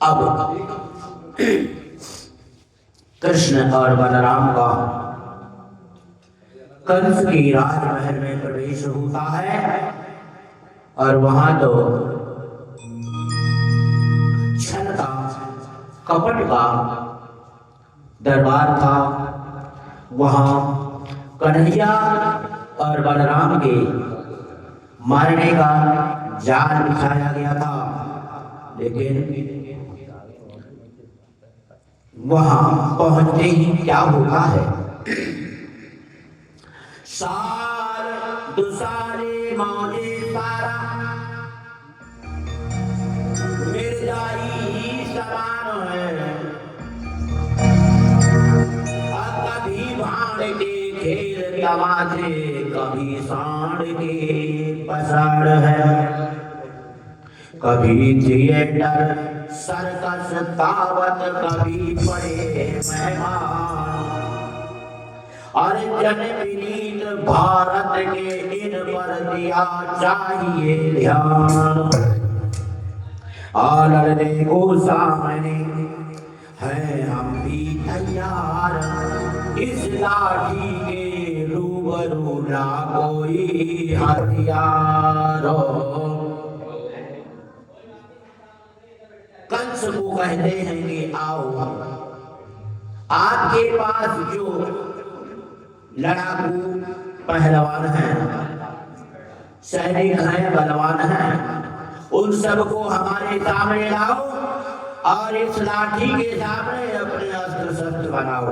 अब कृष्ण और बलराम का कंस की राजमहल में प्रवेश होता है और वहां तो छल का कपट का दरबार था। वहां कन्हैया और बलराम के मारने का जाल बिछाया गया था, लेकिन वहां पहुंचते ही क्या होता है, साल दुसारे मौजे सारा मिर्जाई समान है। कभी भाड़ के खेल तमाचे, कभी सांड के पसाड़ है, कभी थिएटर सर्कस दावत, कभी पड़े मेहमान। और जन विनीत भारत के इन पर दिया चाहिए ध्यान। लड़ने को सामने हैं हम भी तैयार, इस लाठी के रूबरू ना कोई हथियार। कंस को कहते हैं कि आओ, आपके पास जो लड़ाकू पहलवान हैं, सैनिक हैं, बलवान हैं, उन सबको हमारे सामने लाओ और इस लाठी के सामने अपने अस्त्र शस्त्र बनाओ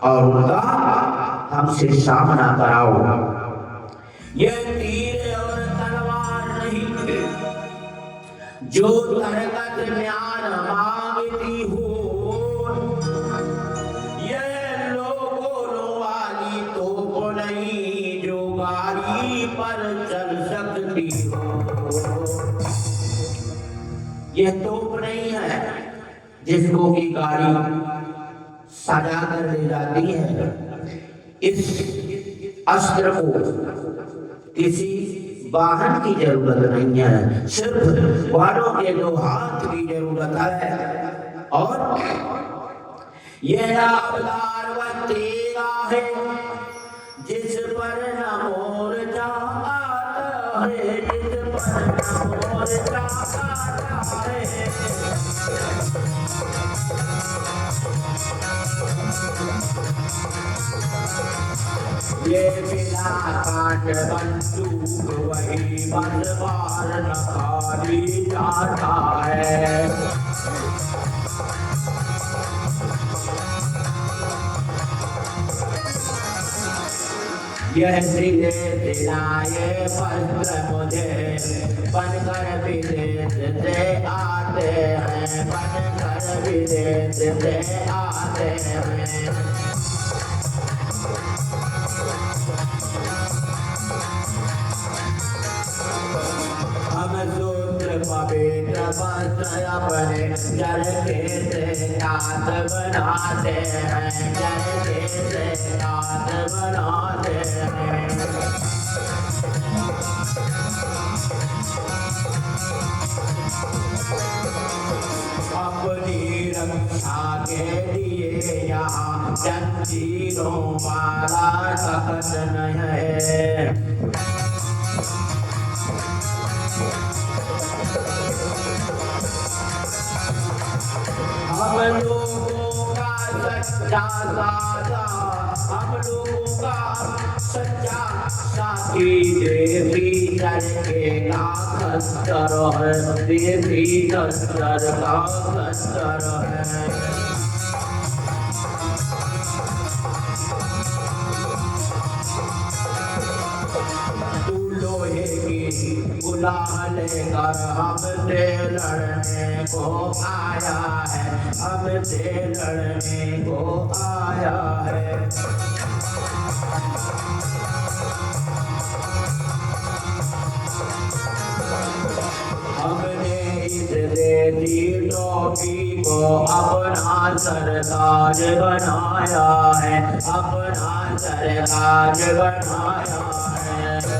और उनका हमसे सामना कराओ। यह तीर और तलवार नहीं, जो तरकत ज्ञान मांगती हो, यह लोगों वाली तोप नहीं, जो गाड़ी पर चल सकती हो। यह तोप नहीं है जिसको की गाड़ी सजा कर ले जाती है। इस अस्त्र को किसी वाहन की जरूरत नहीं है, सिर्फ वालों के दो हाथ की जरूरत है। और यह आवदार व तेरा है, जिस पर न मोर्चा आता है, जिस पर न मोर्चा आता है। ये बिना काट बंदूक वही बंदवार न खाली जाता है। यह सिले दिलाए पत्र मुझे, बनकर विदेश से आते हैं, बनकर विदेश से आते हैं। हम सूत्र पवित्र वस्त्र अपने चरखे से ताज बनाते हैं, चरखे से ताज बनाते हैं। अपनी रक्षा के लिए यहाँ जंजीरों वाला सख्त नहीं है। हम लोगों का सच्चा साजा, हम लोगों का सच्चा साथी देवी करके का खस्तर है, देवी खस्तर का खस्तर है। बुला लेकर हमसे लड़ने को आया है, हमसे लड़ने को आया है। हमने इस देवी टोपी को अपना सरताज बनाया है, अपना सरताज बनाया है।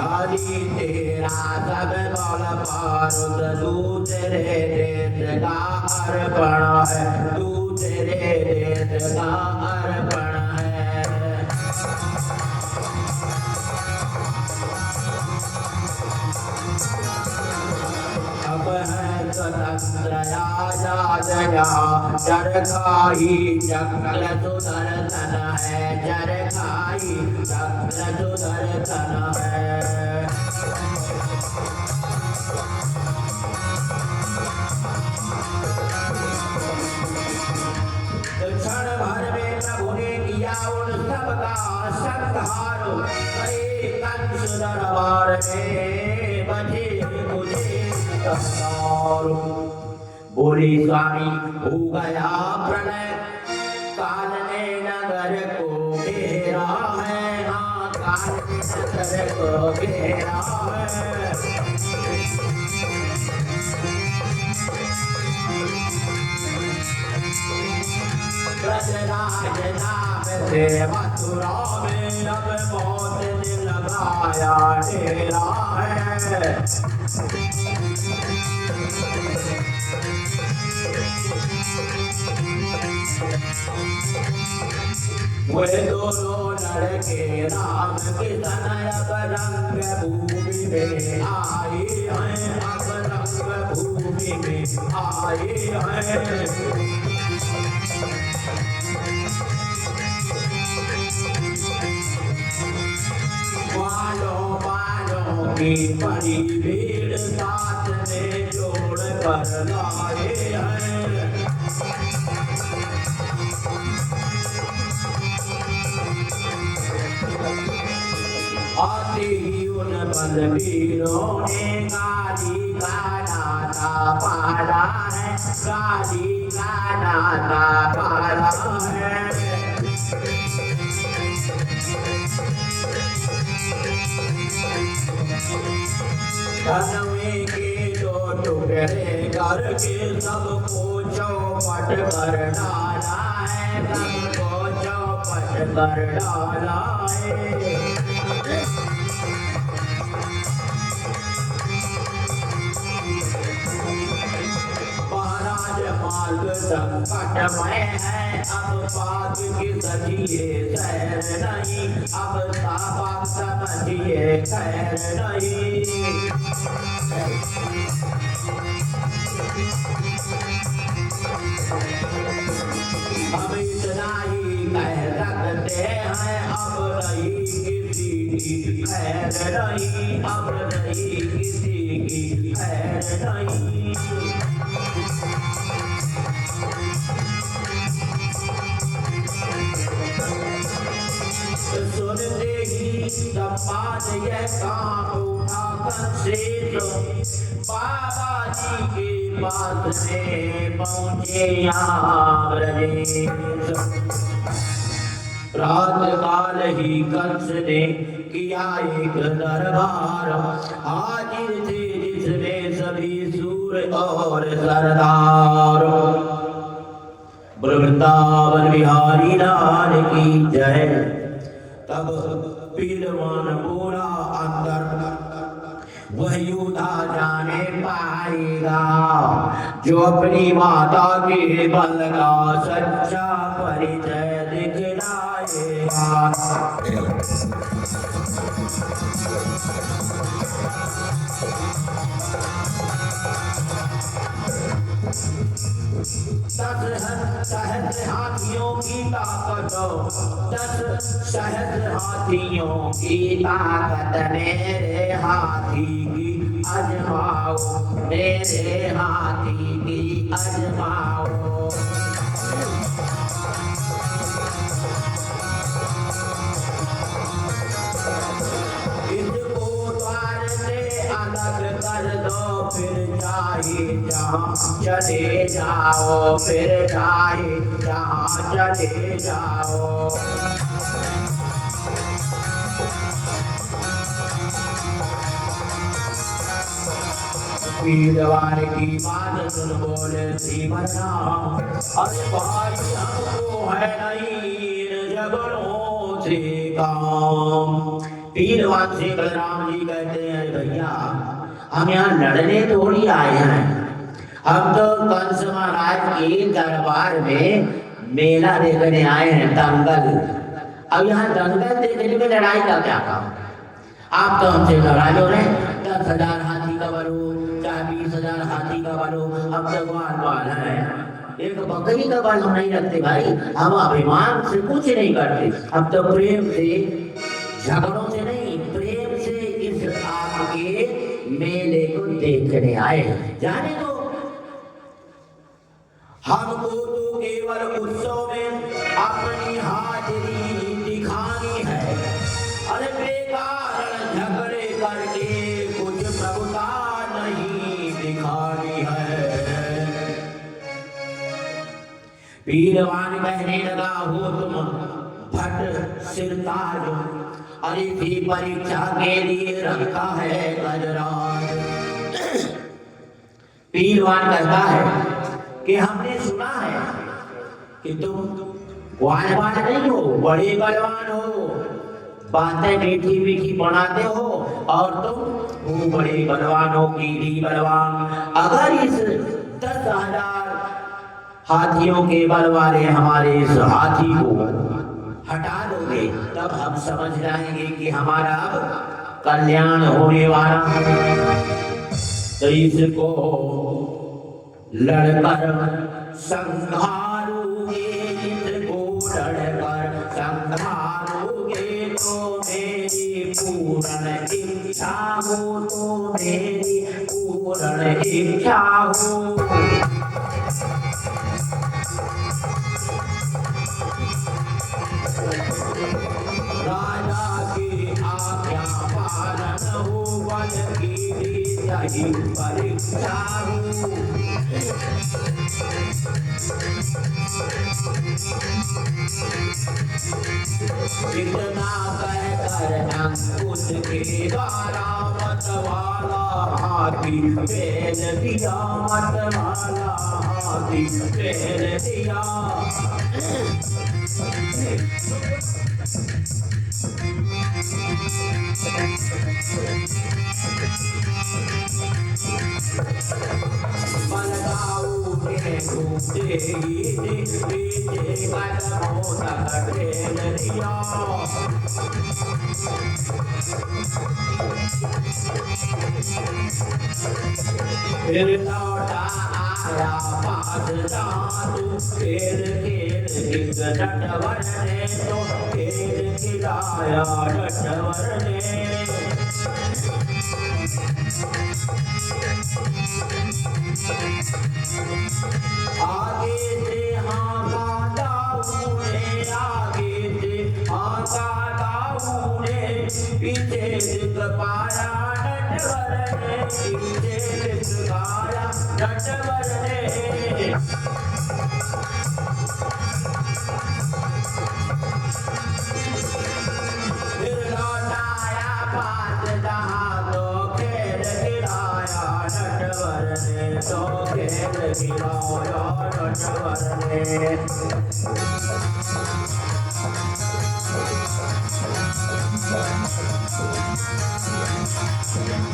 यानी तेरा सब बल पारुत तू तेरे देश का अर्पण है, तू तेरे देश का अर्पण है। अब है स्वतंत्र आजाद यहाँ, चरखाई चक्र सुदर्शन है, चरखाई चक्र सुदर्शन है। क्षण भर में प्रभु ने किया उन सबका संहार, कई कंस दरबार में बचे मुझे संसार। बोले स्वामी हो गया प्रलय, काल ने नगर को घेरा है, हाँ काल ने नगर को घेरा है। ब्रजराज नाम से मथुरा में अब मौत ने लगाया डेरा है। वे दोनों लड़के राम किशन अब रंग भूमि में आए हैं, अब रंग भूमि में आए हैं। वालों की बड़ी भीड़ साथ में जोड़ कर लाए हैं। आते ही उन बलवीरों ने गाली का नाता पाला है, गाली का नाता पाला है। धनवे के दो टुकड़े करके सबको चौपट कर डाला है, सबको चौपट कर डाला है। महाराज मार्ग संकटमय है, अब पाप की सजिए खैर नहीं, अब पाप समझिए खैर नहीं। हम इतना ही कह सकते हैं, अब नहीं किसी की खैर नहीं, अब नहीं किसी की खैर नहीं। सुनते ही संवाद यह काम उठा कंसेश, बाबा जी के पास में पहुँचे यहाँ ब्रजेश। रात काल ही कंस ने किया एक दरबार, हाजिर थे जिसमें सभी सूर और सरदार। वृंदावन बिहारी लाल की जय। तब पीलवान बोला अंदर, वह योद्धा जाने पाएगा जो अपनी माता के बल का सच्चा परिचय दिखलाएगा। सहस्र हाथियों की ताकत, 10 सहस्र हाथियों की ताकत मेरे हाथी की आजमाओ, मेरे हाथी की आजमाओ। अलग कर दो फिर जाए जहाँ चले जाओ, फिर जाए जहाँ चले जाओ। पीलवान की बात सुन बोले श्रीमन्नारायण, अरे भाई हमको है नहीं इन झगड़ों से काम। पीरवान से बलराम जी कहते हैं भैया हम यहाँ लड़ने थोड़ी आए हैं, हम तो कंस महाराज के दरबार में मेला देखने आए हैं, दंगल। अब यहाँ दंगल देखने में लड़ाई का क्या काम? आप तो हमसे लड़ाई हो रहे, 10,000 हाथी का बलो, चाहे 20,000 हाथी का बलो, हम तो बाल है, एक बकरी का बल हम नहीं रखते भाई, हम अभिमान से कुछ नहीं करते, हम तो प्रेम से, झगड़ों से नहीं, प्रेम से इस आपके मेले को देखने आए। जाने दो, हमको तो केवल उत्सव में अपनी हाजिरी दिखानी है, अरे बेकार झगड़े करके कुछ प्रभुता नहीं दिखानी है। पीरवान कहने लगा हो तुम भट्ट सिरताज, अरे भी परीक्षा के लिए रखा है गजराज। पीरवान कहता है कि हमने सुना है कि तुम बलवान नहीं हो, बड़े बलवान हो, बातें मीठी मीठी बनाते हो, और तुम वो बड़े बलवानों की भी बलवान। अगर इस 10,000 हाथियों के बल वाले हमारे इस हाथी को हटा दोगे, तब हम समझ जाएंगे कि हमारा अब कल्याण होने वाला है। तो इसको लड़कर संहारोगे, इसको लड़कर संहारोगे तो मेरी पूर्ण इच्छा हो, तो मेरी पूर्ण इच्छा हो। राजा की आज्ञा पालन हो, बल की यही परीक्षा हो। इतना कहकर अंकुश के द्वारा मतवाला हाथी फेल दिया, मतवाला हाथी फेल दिया। बलदाऊ के टूटे पीछे कदमों तक ढेल दिया। फिर लौटा आया पास जादू, खेल खेल इस नटवर ने तो खेल खिलाया नटवर ने। आगे से हाँका दाऊ ने, आगे से हाँका दाऊ ने, पीछे दिख पाया नटवर ने, पीछे दिख पाया नटवर ने। फिर लौटाया पास जहाँ तो खेल खिलाया नटवर ने, तो खेल खिलाया नटवर ने।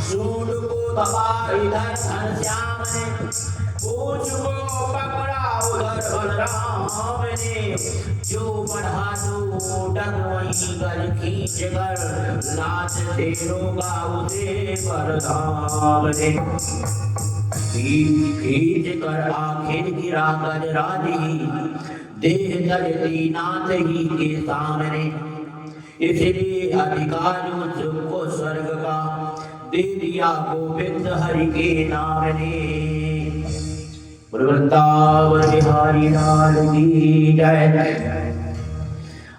सूंड को दबा इधर घनश्याम ने, पूंछ को पकड़ा उधर बलराम ने, जो बढ़ा दो डग वहीं गज खींच कर, लाच से रोगा उसे बलराम ने। खींच कर आखिर गिरा गजराजी, देह जलती नाथ ही के सामने। इसलिए अधिकार उसको स्वर्ग का दे दिया गोविंद हरि के नाम ने। वृंदावन बिहारी लाल की जय।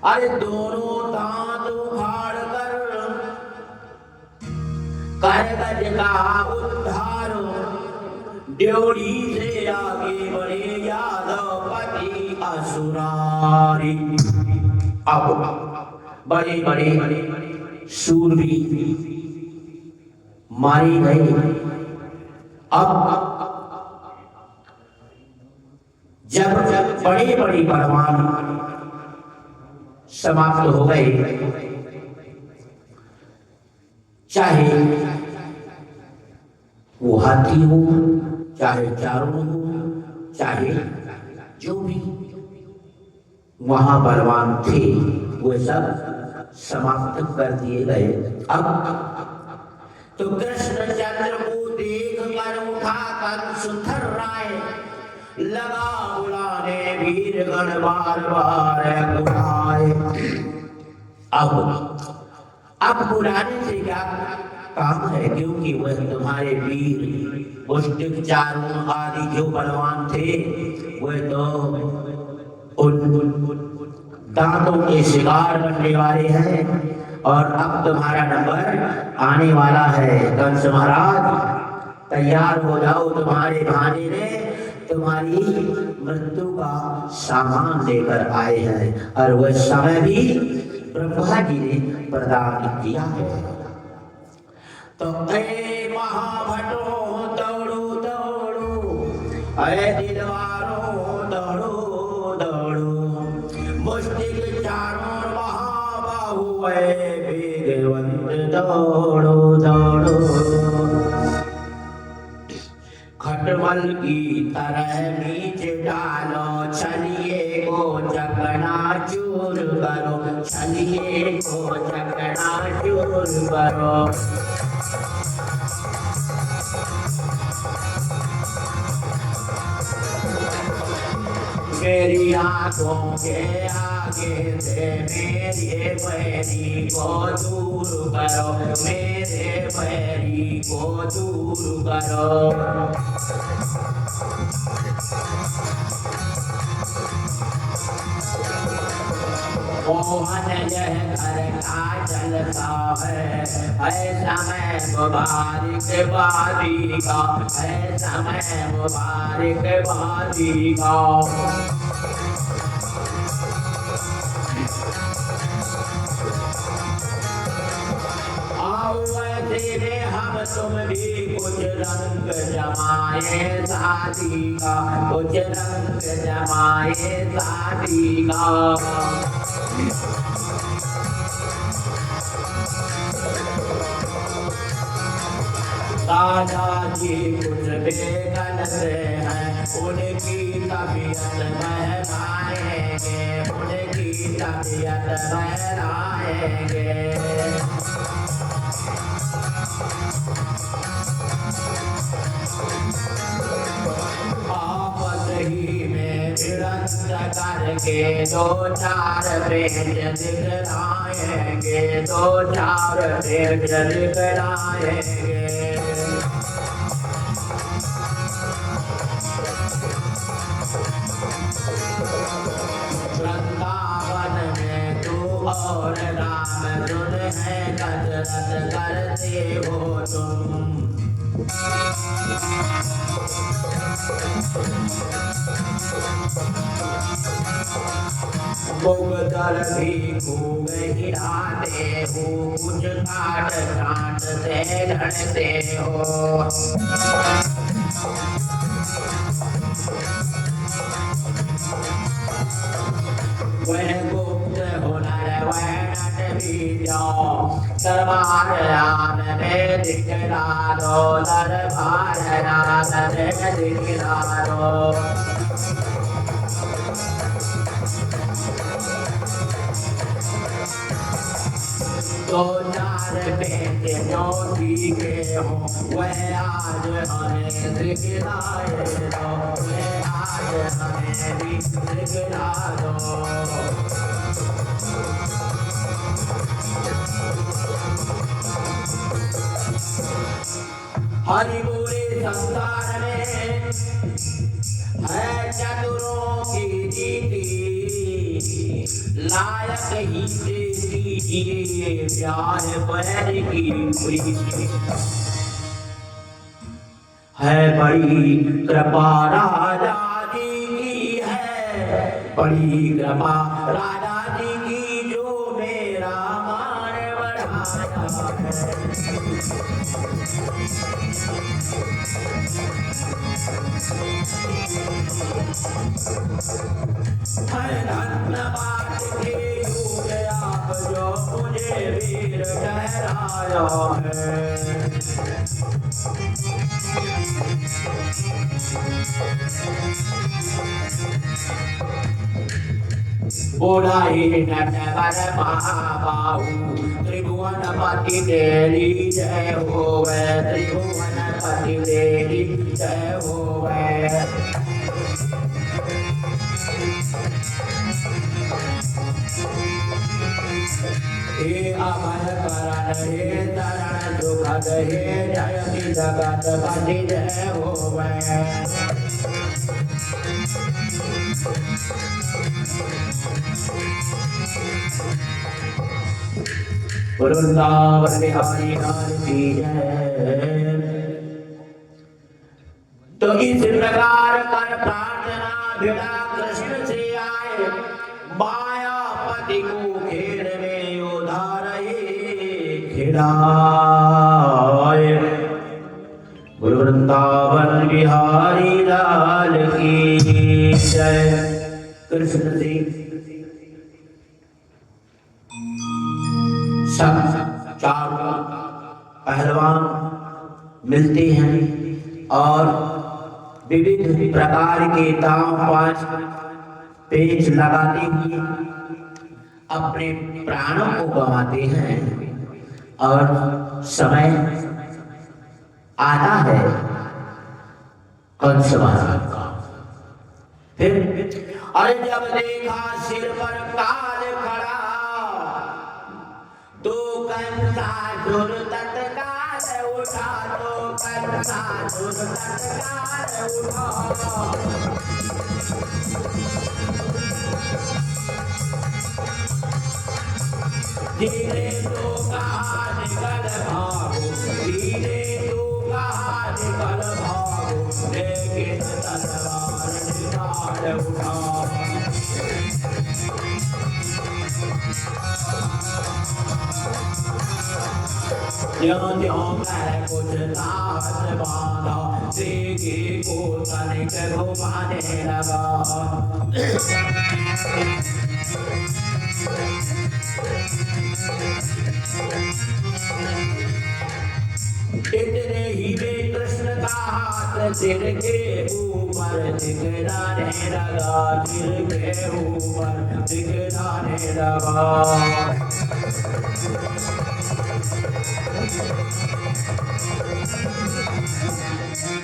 अरे दोनों दांत उखाड़ कर गज का उद्धार, ड्योढ़ी से आगे बढ़े यादव पति असुरारी। अब बड़े बड़े शूरवीर मारे गए। अब जब बड़े बड़े बलवान समाप्त हो गए, चाहे वो हाथी हो, चाहे चारों हो, चाहे जो भी वहां बलवान थे वो सब समाप्त कर दिए गए। अब तो कृष्णचंद्र को देख कर उठा कंसुथर राय, लगा बुलाने वीर गण बार बार बुलाए। अब बुलाने से क्या काम है, क्योंकि वह तुम्हारे वीर मुष्टिक चारों आदि जो बलवान थे वह तो उन दांतों के शिकार बनने वाले हैं और अब तुम्हारा नंबर आने वाला है। कंस महाराज तैयार हो जाओ, तुम्हारे भाने ने तुम्हारी मृत्यु का सामान लेकर आए हैं और वह समय भी ब्रह्मा जी ने प्रदान किया है। तो ऐ महाभटो दौड़ो दौड़ो, ऐ दिलवारो दौड़ो दौड़ो, मुष्टिक चारों महाबाहु ऐ वेगवंत दौड़ो दौड़ो। खटमल की तरह बीच डालो, छलिए को चकनाचूर करो, छलिए को चकनाचूर करो। मेरी आंखों के आगे से मेरे बैरी को दूर करो, मेरे बैरी को दूर करो। मोहन यह घर का चलता है, ऐसा मैं मुबारक बादी का, ऐसा मैं मुबारक बादी का। हम तुम भी कुछ रंग जमाए शादी का, कुछ रंग जमाए शादी का। दादाजी कुछ बेगन से हैं, उनकी तबीयत बहलाएंगे, उनकी तबीयत बहलाएंगे। आपस ही में भिड़ंत करके दो चार पेज दिखलाएंगे, दो चार पेज दिखलाएंगे। वृंदावन में तू और राम धुन है, कसरत करते हो तुम। मुगदर भी खूब हिलाते हो, कुछ काट काट से लड़ते हो। वह गुप्त हुनर वह नट भी जाओ, दरबार राम में दिखला दो, दरबार राम में दिखला दो। दो चार बेटे जो सीखे हो वह आज हमें दिखलाए दो, वह आज हमें दिखला दो। हरि बोले संसार में है चतुरों की जीती, लायक ही से दीजिए प्यार पैर की प्रीति। है बड़ी कृपा राजा जी की है, बड़ी कृपा राजा जी की जो मेरा मान बढ़ाया है। धन्यवाद के हो गया जो मुझे वीर ठहराया है। बोलाई नटवर महाबाहु त्रिभुवनपति तेरी जय होवे, त्रिभुवनपति तेरी जय होवे। हे अमर करण हे तरण सुखद हे जयति जगत पति जय होवे। वृंदावन बिहारी लाल की जय। तो इस प्रकार कर प्रार्थना भिड़ा कृष्ण से आए, मायापति को घेर में उधार खिड़ाए। वृंदावन बिहारी लाल की जय। कृष्ण जी सब चार पहलवान मिलते हैं और विविध प्रकार के दांव पांच पेच लगाते हुए अपने प्राणों को गंवाते हैं। और समय आता है कंस महाराज का। फिर अरे जब देखा सिर पर काल खड़ा, तो कंसासुर तत्काल उठा, तो कंसासुर तत्काल उठा। धीरे तो कहा निकल भागो, धीरे तो कहा निकल भागो, लेकिन तलवार निकाल उठा। ज्यों ज्यों मैं कुछ साथ बांधा, सीधी को तनिक घुमाने लगा। इतने ही में कृष्ण का हाथ सिर के ऊपर दिखलाने लगा, सिर के ऊपर दिखलाने लगा।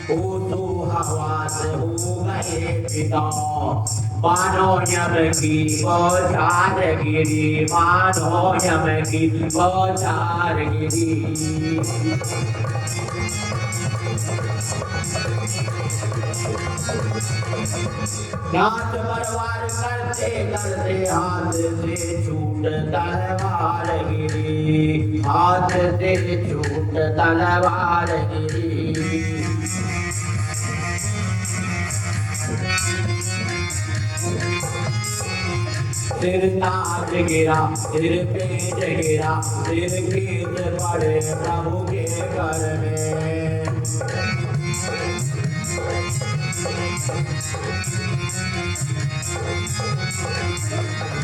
ओ तो हवा से हो गए पिता, मानो यम की बौछार गिरी, मानो यम की बौछार गिरी। नाच परवार करते करते हाथ से छूट तलवार गिरी, हाथ से छूट तलवार गिरी। सिर ताज गिरा, सिर पेट गिरा, सिर कीट पड़े प्रभु के घर में।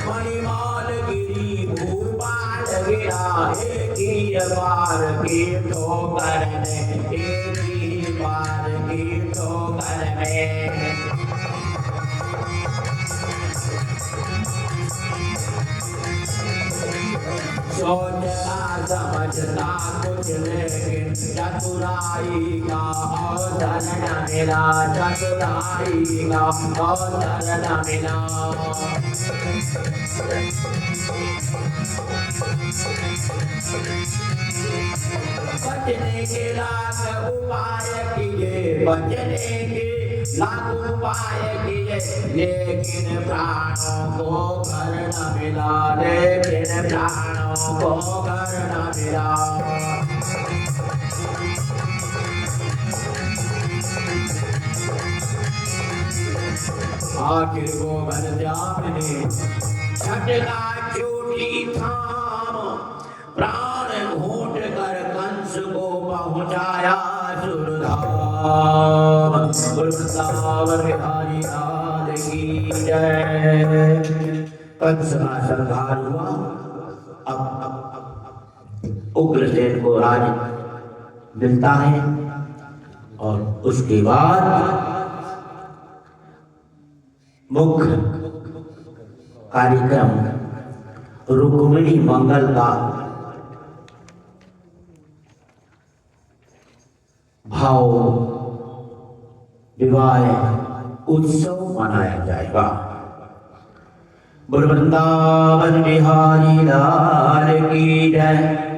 मणिमाल गिरी, भूपाल गिरा, एक ही बार की ठोकर में, एक ही बार की ठोकर में। सोचता समझता कुछ लेकिन चतुराई का अवसर न मिला, चतुराई का अवसर न मिला। बचने के लाख उपाय किए, बचने के लाख उपाय किए, लेकिन प्राणों को घर न मिला, लेकिन प्राणों को घर न मिला। आखिर गोवर्धन ने छटका चोटी थाम, प्राण घूट कर कंस को पहुंचाया सुरधाम। वृंदावन बिहारी लाल की जय। कंस का संहार हुआ उग्रसेन को राज मिलता है और उसके बाद मुख्य कार्यक्रम रुक्मिणी मंगल का भाव विवाह उत्सव मनाया जाएगा। वृंदावन बिहारी लाल की जय।